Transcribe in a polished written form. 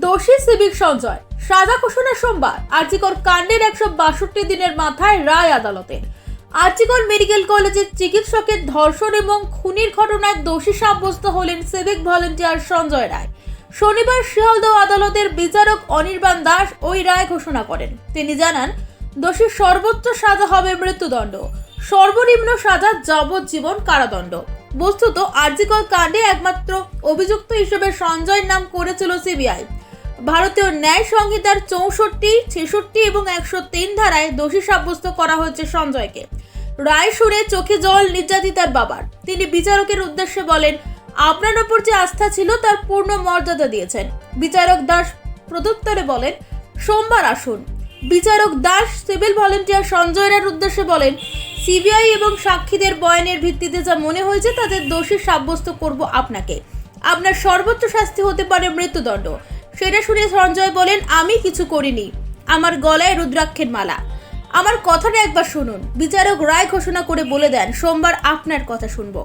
দোষী সিভিক সঞ্জয়, সাজা ঘোষণা সোমবার। আরজিকর কাণ্ডের 162 দিনের মাথায় রায় আদালতের। আরজিকর মেডিকেল কলেজের চিকিৎসকের ধর্ষণ এবং খুনের ঘটনায় দোষী সাব্যস্ত হলেন সিভিক ভলেন্টিয়ার সঞ্জয় রায়। শনিবার শিয়ালদহ আদালতের বিচারক অনির্বাণ দাস ওই রায় ঘোষণা করেন। তিনি জানান, দোষীর সর্বোচ্চ সাজা হবে মৃত্যুদণ্ড, সর্বনিম্ন সাজা যাবজ্জীবন কারাদণ্ড। বস্তুত আরজিকর কাণ্ডে একমাত্র অভিযুক্ত হিসেবে সঞ্জয়ের নাম করেছিল সিবিআই। ভারতীয় ন্যায় সংহিতার 64, 66 এবং 103 ধারায় দোষী সাব্যস্ত করা হয়েছে সঞ্জয়কে। রায় শুনে চোখে জল নির্যাতিতার বাবার। তিনি বিচারকের উদ্দেশ্যে বলেন, আপনার ওপর যে আস্থা ছিল তার পূর্ণ মর্যাদা দিয়েছেন। বিচারক দাস প্রত্যুত্তরে বলেন, সোমবার আসুন। বিচারক দাস সিভিল ভলেন্টিয়ার সঞ্জয়ের উদ্দেশ্যে বলেন, সিবিআই এবং সাক্ষীদের বয়ানের ভিত্তিতে যা মনে হয়েছে তাদের দোষী সাব্যস্ত করব আপনাকে। আপনার সর্বোচ্চ শাস্তি হতে পারে মৃত্যুদণ্ড। সেটা শুনে সঞ্জয় বলেন, আমি কিছু করিনি, আমার গলায় রুদ্রাক্ষের মালা। আমার কথাটা একবার শুনুন। বিচারক রায় ঘোষণা করে বলে দেন, সোমবার আপনার কথা শুনবো।